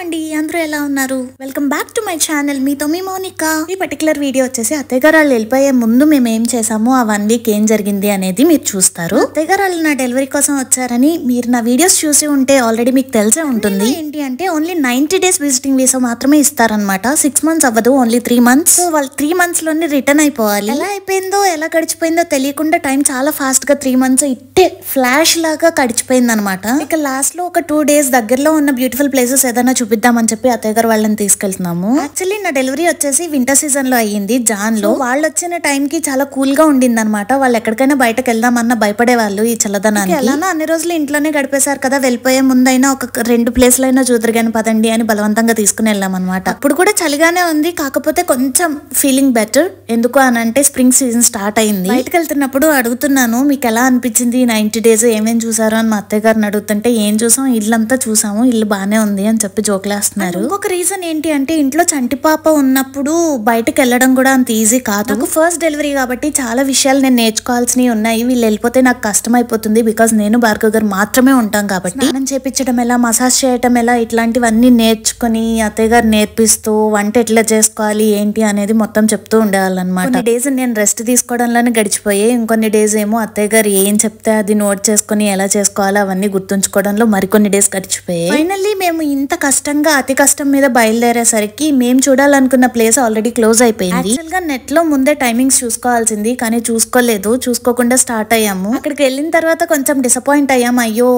అండి, అందరూ ఎలా ఉన్నారు? Welcome back to my channel. మీతో మీ మౌనిక. ఈ పర్టికులర్ వీడియో వచ్చేసి అత్తయ్య గారు వాళ్ళు వెళ్ళిపోయే ముందు మేము ఏం చేసాము, ఆ 1 వీక్ ఏం జరిగింది అనేది మీరు చూస్తారు. అత్తయ్య గారు వాళ్ళు నా డెలివరీ కోసం వచ్చారని మీరు నా వీడియోస్ చూసి ఉంటే ఆల్రెడీ మీకు తెలిసే ఉంటుంది. ఏంటి అంటే ఓన్లీ 90 days విజిటింగ్ వీసా మాత్రమే ఇస్తారనమాట. 6 months అవ్వదు, ఓన్లీ 3 months. సో వాళ్ళు 3 months లోనే రిటర్న్ అయిపోవాలి. ఎలా అయిపోయిందో ఎలా గడిచిపోయిందో తెలియకుండా టైం చాలా ఫాస్ట్ గా 3 months ఇట్టే ఫ్లాష్ లాగా గడిచిపోయింది అనమాట. ఇక లాస్ట్ లో ఒక 2 days దగ్గరలో ఉన్న బ్యూటిఫుల్ ప్లేసెస్ ఏదైనా చూపిద్దామని చెప్పి అత్తయ్య గారు వాళ్ళని తీసుకెళ్తున్నాము. యాక్చువల్లీ నా డెలివరీ వచ్చేసి వింటర్ సీజన్ లో అయ్యింది, జాన్ లో. వాళ్ళు వచ్చిన టైం కి చాలా కూల్ గా ఉండింది అనమాట. వాళ్ళు ఎక్కడికైనా బయటకు వెళ్దామన్నా భయపడే వాళ్ళు ఈ చల్లదనానికి. ఎలానో అన్ని రోజులు ఇంట్లోనే గడిపేశారు కదా, వెళ్ళిపోయే ముందైనా ఒక 2 ప్లేస్లైనా చూద్దరుగాని పదండి అని బలవంతంగా తీసుకుని వెళ్ళాం అనమాట. అప్పుడు కూడా చలిగానే ఉంది, కాకపోతే కొంచెం ఫీలింగ్ బెటర్. ఎందుకు అని అంటే స్ప్రింగ్ సీజన్ స్టార్ట్ అయింది. బయటకు వెళ్తున్నప్పుడు అడుగుతున్నాను, మీకు ఎలా అనిపించింది 90 days, ఏమేం చూసారు అని మా అత్తయ్య గారిని అడుగుతుంటే, ఏం చూసాం, ఇల్లంతా చూసాము, ఇల్లు బానే ఉంది అని చెప్పి జోకులేస్తున్నారు. ఇంకొక రీజన్ ఏంటి అంటే ఇంట్లో చంటి పాప ఉన్నప్పుడు బయటకు వెళ్ళడం కూడా అంత ఈజీ కాదు. నాకు ఫస్ట్ డెలివరీ కాబట్టి చాలా విషయాలు నేను నేర్చుకోవాల్సినవి ఉన్నాయి. వీళ్ళు వెళ్ళిపోతే నాకు కష్టం అయిపోతుంది, బికాస్ నేను భార్గవ్ గారు మాత్రమే ఉంటాం కాబట్టి. స్నానం చేపించడం ఎలా, మసాజ్ చేయడం ఎలా, ఇట్లాంటివన్నీ నేర్చుకుని అత్తయ్య గారు నేర్పిస్తూ వంట ఎట్లా చేసుకోవాలి ఏంటి అనేది మొత్తం చెప్తూ ఉండేవాళ్ళనమాట. కొన్ని డేస్ నేను రెస్ట్ తీసుకోవడంలోనే గడిచిపోయి, ఇంకొన్ని డేస్ ఏమో అత్తయ్య గారు ఏం చెప్తే అది నోట్ చేసుకుని ఎలా చేసుకోవాలో అవన్నీ గుర్తుంచుకోవడంలో మరికొన్ని డేస్ గడిచిపోయాయి. ఫైనల్లీ మేము ఇంత కష్టంగా అతి కష్టం మీద బయలుదేరేసరికి మేము చూడాలనుకున్న ప్లేస్ ఆల్రెడీ క్లోజ్ అయిపోయింది. యాక్చువల్ గా నెట్ లో ముందే టైమింగ్స్ చూసుకోవాల్సింది, కానీ చూసుకోలేదు. చూసుకోకుండా స్టార్ట్ అయ్యాము. అక్కడికి వెళ్ళిన తర్వాత కొంచెం డిసప్పాయింట్ అయ్యాం, అయ్యో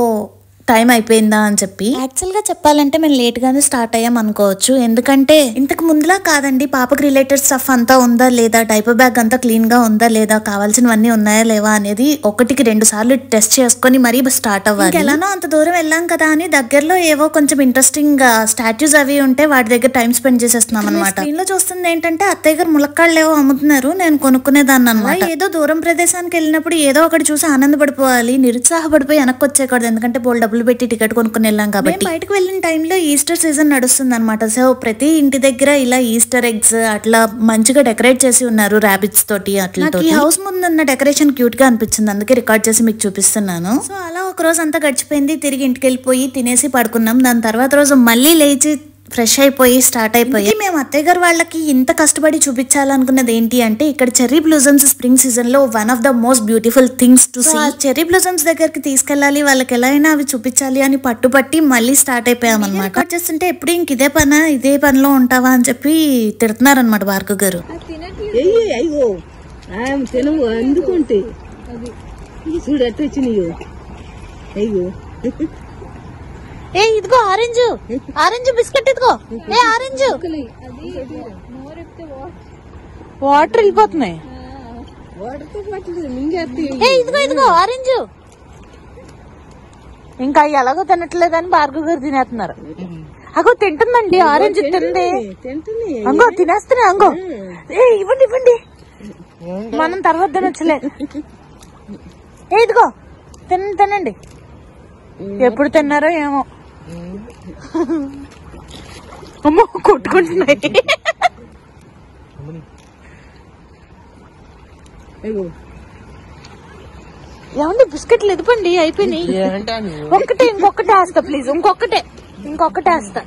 టైం అయిపోయిందా అని చెప్పి. యాక్చువల్ గా చెప్పాలంటే మేము లేట్ గానే స్టార్ట్ అయ్యాం అనుకోవచ్చు. ఎందుకంటే ఇంతకు ముందులా కాదండి, పాపకి రిలేటెడ్ స్టఫ్ అంతా ఉందా లేదా, డైపర్ బ్యాగ్ అంతా క్లీన్ గా ఉందా లేదా, కావాల్సినవన్నీ ఉన్నాయా లేవా అనేది 1-2 సార్లు టెస్ట్ చేసుకుని మరీ స్టార్ట్ అవ్వాలి. ఎలానో అంత దూరం వెళ్ళాం కదా అని దగ్గరలో ఏవో కొంచెం ఇంట్రెస్టింగ్ స్టాచ్యూస్ అవి ఉంటే వాటి దగ్గర టైం స్పెండ్ చేసేస్తున్నాం అనమాట. స్క్రీన్ లో చూస్తుంది ఏంటంటే అత్తయ్య గారు ములక్కాళ్ళు ఏవో అమ్ముతున్నారు, నేను కొనుక్కునేదాన్ని అనమాట. ఏదో దూరం ప్రదేశానికి వెళ్ళినప్పుడు ఏదో ఒకటి చూసి ఆనందపడిపోవాలి, నిరుత్సాహపడిపోయి వెనక్కి వచ్చేయకూడదు. ఎందుకంటే బోల్డ్ పెట్టి టికెట్ కొనుక్కుని వెళ్ళాం కాబట్టి. బయటకు వెళ్ళిన టైంలో ఈస్టర్ సీజన్ నడుస్తుంది అనమాట. సో ప్రతి ఇంటి దగ్గర ఇలా ఈస్టర్ ఎగ్స్ అట్లా మంచిగా డెకరేట్ చేసి ఉన్నారు రాబిట్స్ తోటి. అట్లా ఈ హౌస్ ముందు ఉన్న డెకరేషన్ క్యూట్ గా అనిపించింది, అందుకే రికార్డ్ చేసి మీకు చూపిస్తున్నాను. సో అలా ఒక రోజు అంతా గడిచిపోయింది. తిరిగి ఇంటికి వెళ్ళిపోయి తినేసి పడుకున్నాం. దాని తర్వాత రోజు మళ్ళీ లేచి ఫ్రెష్ అయిపోయి స్టార్ట్ అయిపోయి మేము అత్తయ్య గారు వాళ్ళకి ఇంత కష్టపడి చూపించాలనుకున్నది ఏంటి అంటే, ఇక్కడ చెర్రీ బ్లూజమ్స్ స్ప్రింగ్ సీజన్ లో one of the most beautiful things to see. Cherry blossoms దగ్గరికి తీసుకెళ్లాలి, వాళ్ళకి ఎలా అయినా అవి చూపించాలి అని పట్టుబట్టి మళ్ళీ స్టార్ట్ అయిపోయాం అనమాట. చేస్తుంటే ఎప్పుడు ఇంక ఇదే పనిలో ఉంటావా అని చెప్పి తిడుతున్నారనమాట భార్గవ్ గారు. ఏ ఇదిగో ఆరెంజ్ బిస్కెట్, ఇదిగో ఏ ఆరెంజ్. వాటర్ వెళ్ళిపోతున్నాయి. ఇదిగో ఆరెంజ్. ఇంకా ఎలాగో తినట్లేదని భార్గవ్ గారు తినేస్తున్నారు. అగో తింటుందండి, ఆరెంజ్ తింది. అంగో తినేస్తున్నా, అంగో ఇవ్వండి మనం తర్వాత తినొచ్చలే. ఇదిగో తినండి. ఎప్పుడు తిన్నారో ఏమో, అమ్మో కొట్టుకుంటున్నాయి. ఏమండి బిస్కెట్లు ఎదుపండి, అయిపోయినాయి. ఇంకొకటే వేస్తా ప్లీజ్, ఇంకొకటే వేస్తా.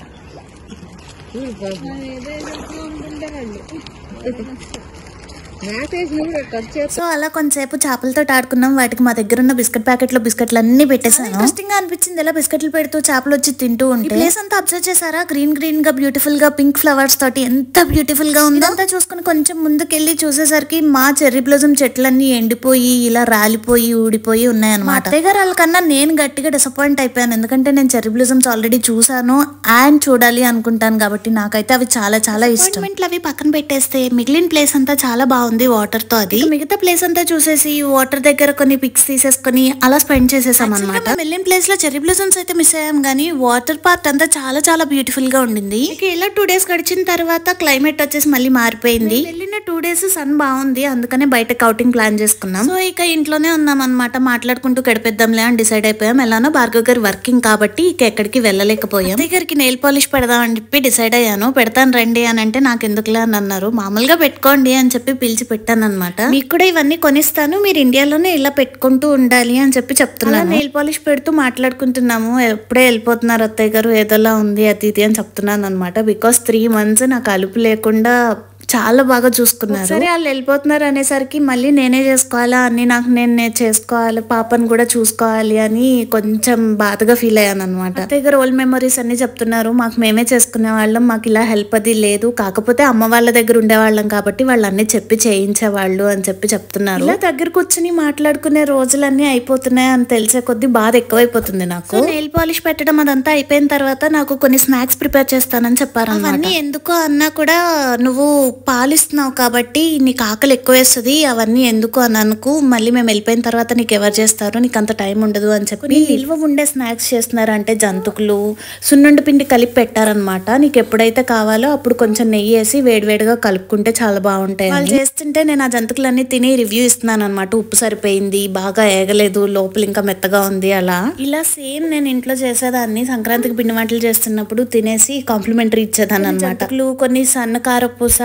సో అలా కొంతసేపు చేపలతో ఆడుకున్నాం. వాటికి మా దగ్గర ఉన్న బిస్కెట్ ప్యాకెట్ లో బిస్కెట్లు అన్ని పెట్టేసాను. ఇంట్రెస్టింగ్ గా అనిపించింది ఇలా బిస్కెట్లు పెడుతూ చేపలు వచ్చి తింటూ ఉంటే. ప్లేస్ అంతా అబ్జర్వ్ చేశారా, గ్రీన్ గా బ్యూటిఫుల్ గా పింక్ ఫ్లవర్స్ తోటి ఎంత బ్యూటిఫుల్ గా ఉందో. అంతా చూసుకుని కొంచెం ముందుకెళ్లి చూసేసరికి మా చెర్రీ బ్లూజమ్ చెట్లన్నీ ఎండిపోయి ఇలా రాలిపోయి ఊడిపోయి ఉన్నాయన్నమాట. అత్తయ్య గారు వాళ్ళకన్నా నేను గట్టిగా డిసప్పాయింట్ అయిపోయాను, ఎందుకంటే నేను చెర్రీ బ్లూజమ్స్ ఆల్రెడీ చూసాను అండ్ చూడాలి అనుకుంటాను కాబట్టి నాకైతే అవి చాలా చాలా ఇష్టం. అవి పక్కన పెట్టేస్తే మిగిలిన ప్లేస్ అంతా చాలా బాగుంది వాటర్ తో. అది మిగతా ప్లేస్ అంతా చూసేసి వాటర్ దగ్గర కొన్ని పిక్స్ తీసేసుకుని అలా స్పెండ్ చేసేసాం అనమాట. వెళ్ళిన ప్లేస్ లో చెర్రీ బ్లూజమ్స్ అయితే మిస్ అయ్యాం, కానీ వాటర్ పార్ట్ అంతా చాలా చాలా బ్యూటిఫుల్ గా ఉండింది. ఇలా 2 days గడిచిన తర్వాత క్లైమేట్ వచ్చేసి మళ్ళీ మారిపోయింది. వెళ్ళిన 2 days సన్ బాగుంది, అందుకనే బయటకు అవుటింగ్ ప్లాన్ చేసుకున్నాం. సో ఇక ఇంట్లోనే ఉన్నాం అనమాట, మాట్లాడుకుంటూ గడిపేద్దాంలే అని డిసైడ్ అయిపోయాం. ఎలానో భార్గవ్ గారు వర్కింగ్ కాబట్టి ఇక ఎక్కడికి వెళ్ళలేకపోయాం. దగ్గరికి నెయిల్ పాలిష్ పెడదాం అని చెప్పి డిసైడ్ అయ్యాను. పెడతాను రండి అని అంటే నాకు ఎందుకులే అని అన్నారు. మామూలుగా పెట్టుకోండి అని చెప్పి పిలిచి పీల్చి పెట్టాను అనమాట. మీకు కూడా ఇవన్నీ కొనిస్తాను, మీరు ఇండియాలోనే ఇలా పెట్టుకుంటూ ఉండాలి అని చెప్పి చెప్తున్నాను. నెయిల్ పాలిష్ పెడుతూ మాట్లాడుకుంటున్నాము. ఎప్పుడే వెళ్ళిపోతున్నారు అత్తయ్య గారు, ఏదోలా ఉంది అది ఇది అని చెప్తున్నాను అనమాట. బికాస్ 3 months నాకు అలుపు లేకుండా చాలా బాగా చూసుకున్నారు. సరే వాళ్ళు వెళ్ళిపోతున్నారు అనేసరికి మళ్ళీ నేనే చేసుకోవాలా, అన్ని నాకు నేను చేసుకోవాలి, పాపను కూడా చూసుకోవాలి అని కొంచెం బాధగా ఫీల్ అయ్యాను అనమాట. దగ్గర ఓల్డ్ మెమరీస్ అన్ని చెప్తున్నారు. మాకు మేమే చేసుకునే వాళ్ళం, మాకు ఇలా హెల్ప్ అది లేదు, కాకపోతే అమ్మ వాళ్ళ దగ్గర ఉండేవాళ్ళం కాబట్టి వాళ్ళు అన్ని చెప్పి చేయించేవాళ్ళు అని చెప్పి చెప్తున్నారు. ఇలా దగ్గర కూర్చుని మాట్లాడుకునే రోజులన్నీ అయిపోతున్నాయి అని తెలిసే కొద్దీ బాధ ఎక్కువైపోతుంది నాకు. నెయిల్ పాలిష్ పెట్టడం అదంతా అయిపోయిన తర్వాత నాకు కొన్ని స్నాక్స్ ప్రిపేర్ చేస్తానని చెప్పారు. అవన్నీ ఎందుకో అన్నా కూడా నువ్వు పాలిస్తున్నావు కాబట్టి నీకు ఆకలి ఎక్కువ వేస్తుంది, అవన్నీ ఎందుకు అని అనుకు, మళ్ళీ మేము వెళ్ళిపోయిన తర్వాత నీకు ఎవరు చేస్తారు, నీకు అంత టైం ఉండదు అని చెప్పి నిల్వ ఉండే స్నాక్స్ చేస్తున్నారు. అంటే జంతుకులు సున్నుండి పిండి కలిపి పెట్టారనమాట. నీకు ఎప్పుడైతే కావాలో అప్పుడు కొంచెం నెయ్యి వేసి వేడివేడిగా కలుపుకుంటే చాలా బాగుంటాయి. వాళ్ళు చేస్తుంటే నేను ఆ జంతుకులన్నీ తిని రివ్యూ ఇస్తున్నాను అనమాట. ఉప్పు సరిపోయింది, బాగా ఏగలేదు, లోపల ఇంకా మెత్తగా ఉంది అలా. ఇలా సేమ్ నేను ఇంట్లో చేసేదాన్ని. సంక్రాంతికి పిండి వంటలు చేస్తున్నప్పుడు తినేసి కాంప్లిమెంటరీ ఇచ్చేదాన్ని అనమాట. కొన్ని సన్నకారపూస,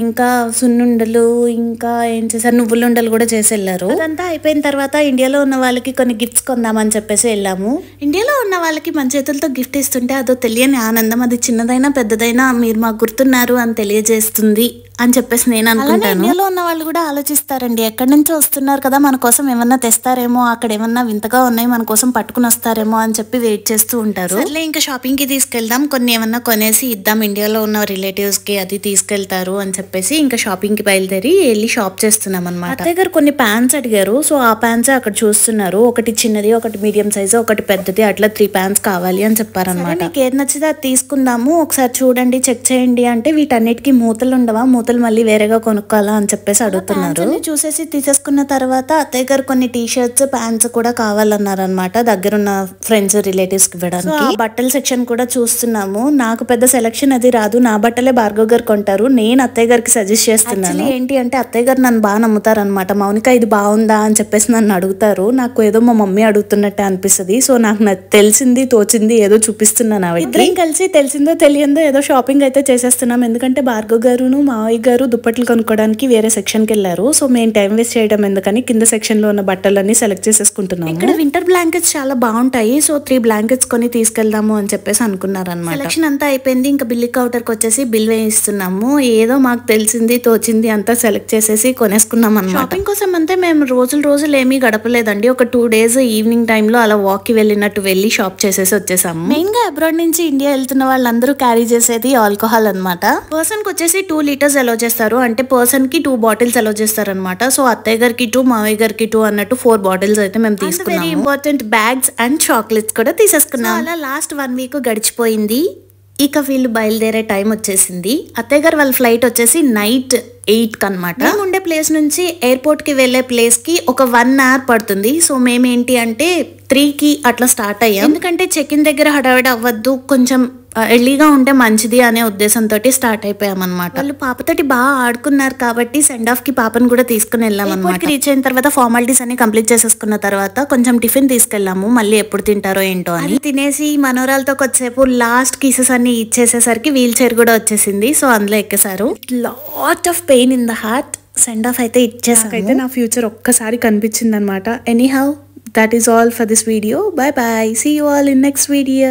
ఇంకా సున్నుండలు, ఇంకా ఏం చేశారు, నువ్వుల ఉండలు కూడా చేసి వెళ్ళారు. అదంతా అయిపోయిన తర్వాత ఇండియాలో ఉన్న వాళ్ళకి కొన్ని గిఫ్ట్స్ కొందామని చెప్పేసి వెళ్ళాము. ఇండియాలో ఉన్న వాళ్ళకి మన చేతులతో గిఫ్ట్ ఇస్తుంటే అదో తెలియని ఆనందం. అది చిన్నదైనా పెద్దదైనా మీరు మాకు గుర్తున్నారు అని తెలియజేస్తుంది అని చెప్పేసి నేను అనుకుంటాను. ఇండియాలో ఉన్న వాళ్ళు కూడా ఆలోచిస్తారండి, ఎక్కడి నుంచో వస్తున్నారు కదా, మన కోసం ఏమన్నా తెస్తారేమో, అక్కడ ఏమన్నా వింతగా ఉన్నాయి మన కోసం పట్టుకుని వస్తారేమో అని చెప్పి వెయిట్ చేస్తూ ఉంటారు. అట్లే ఇంకా షాపింగ్ కి తీసుకెళ్దాం, కొన్ని ఏమన్నా కొనేసి ఇద్దాం, ఇండియాలో ఉన్న రిలేటివ్స్ కి అది తీసుకెళ్తారు అని చెప్పేసి ఇంకా షాపింగ్ కి బయలుదేరి వెళ్ళి షాప్ చేస్తున్నాం అనమాట. అత్తయ్య గారు కొన్ని ప్యాంట్స్ అడిగారు. సో ఆ ప్యాంట్స్ అక్కడ చూస్తున్నారు. ఒకటి చిన్నది, ఒకటి మీడియం సైజు, ఒకటి పెద్దది, అట్లా 3 pants కావాలి అని చెప్పారనమాట. మీకు ఏది నచ్చితే అది తీసుకుందాము, ఒకసారి చూడండి, చెక్ చేయండి అంటే వీటన్నిటికీ మూతలు ఉండవా, మూతలు మళ్ళీ వేరేగా కొనుక్కోవాలా అని చెప్పేసి అడుగుతున్నారు. చూసేసి తీసేసుకున్న తర్వాత అత్తయ్య గారు కొన్ని టీ షర్ట్స్, ప్యాంట్స్ కూడా కావాలన్నారు అనమాట, దగ్గరున్న ఫ్రెండ్స్ రిలేటివ్స్ కి ఇవ్వడానికి. బట్టల సెక్షన్ కూడా చూస్తున్నాము. నాకు పెద్ద సెలక్షన్ అది రాదు, నా బట్టలే భార్గవ్ గారు కొంటారు, నేను అత్తయ్య గారికి సజెస్ట్ చేస్తున్నాను. ఏంటి అంటే అత్తయ్య గారు నన్ను బాగా నమ్ముతారు అనమాట. మౌనిక ఇది బాగుందా అని చెప్పేసి నన్ను అడుగుతారు. నాకు ఏదో మా మమ్మీ అడుగుతున్నట్టే అనిపిస్తుంది. సో నాకు తెలిసింది తోచింది ఏదో చూపిస్తున్నాను. ఇద్దరం కలిసి తెలిసిందో తెలియందో ఏదో షాపింగ్ అయితే చేసేస్తున్నాం. ఎందుకంటే భార్గవ్ గారును మావయ్య గారు దుప్పట్లు కొనుక్కోవడానికి వేరే సెక్షన్ కి వెళ్ళారు. సో మేము టైం వేస్ట్ చేయడం ఎందుకని కింద సెక్షన్ లో ఉన్న బట్టలన్నీ సెలెక్ట్ చేసేసుకుంటున్నాం. ఇక్కడ వింటర్ బ్లాంకెట్స్ చాలా బాగుంటాయి. సో 3 blankets కొని తీసుకెళ్దాము అని చెప్పేసి అనుకున్నారు అనమాట. సెలక్షన్ అంతా అయిపోయింది. ఇంకా బిల్ కౌంటర్ కి వచ్చేసి బిల్ వేయిస్తున్నాము. ఏదో మాకు తెలిసింది తోచింది అంతా సెలెక్ట్ చేసేసి కొనేసుకున్నాం అన్నమాట. షాపింగ్ కోసం అంతే మేము రోజులు ఏమీ గడపలేదండి. ఒక 2 days ఈవినింగ్ టైంలో అలా వాక్ కి వెళ్ళినట్టు వెళ్ళి షాప్ చేసేసి వచ్చేసాము. మెయిన్ గా అబ్రాడ్ నుంచి ఇండియా వెళ్తున్న వాళ్ళందరూ క్యారీ చేసేది ఆల్కహాల్ అనమాట. పర్సన్ కి వచ్చేసి 2 liters అలో చేస్తారు. అంటే పర్సన్ కి 2 bottles అలో చేస్తారు అనమాట. సో అత్తయ్య గారికి 2, మావయ్య గారికి 2 అన్నట్టు 4 bottles అయితే మేము తీసుకున్నాము. Very important bags and chocolates కూడా తీసేసుకున్నాం. అలా లాస్ట్ 1 week గడిచిపోయింది. ఇక వీళ్ళు బయలుదేరే టైం వచ్చేసింది. అత్తయ్య గారు వాళ్ళ ఫ్లైట్ వచ్చేసి నైట్ 8 కనమాట. మేము ఉండే ప్లేస్ నుంచి ఎయిర్పోర్ట్ కి వెళ్లే ప్లేస్ కి ఒక 1 hour పడుతుంది. సో మేమేంటి అంటే 3కి అట్లా స్టార్ట్ అయ్యాం. ఎందుకంటే చెక్ ఇన్ దగ్గర హడావిడి అవ్వద్దు, కొంచెం ఎర్లీగా ఉంటే మంచిది అనే ఉద్దేశంతో స్టార్ట్ అయిపోయాం అనమాట. వాళ్ళు పాపతోటి బాగా ఆడుకున్నారు కాబట్టి సెండ్ ఆఫ్ కి పాపను కూడా తీసుకుని వెళ్ళాం అనమాట. రీచ్ అయిన తర్వాత ఫార్మాలిటీస్ అన్ని కంప్లీట్ చేసేసుకున్న తర్వాత కొంచెం టిఫిన్ తీసుకెళ్ళాము. మళ్ళీ ఎప్పుడు తింటారో ఏంటో అని తినేసి మనోరాలతో కొద్దిసేపు లాస్ట్ కీసెస్ అన్ని ఇచ్చేసేసరికి వీల్ చైర్ కూడా వచ్చేసింది. సో అందులో ఎక్కేసారు. Lot of pain in the heart. Send off అయితే ఇచ్చేసారు. అయితే నా ఫ్యూచర్ ఒక్కసారి కనిపించింది అనమాట. Anyhow that is all for this video. Bye bye. See you all in next video.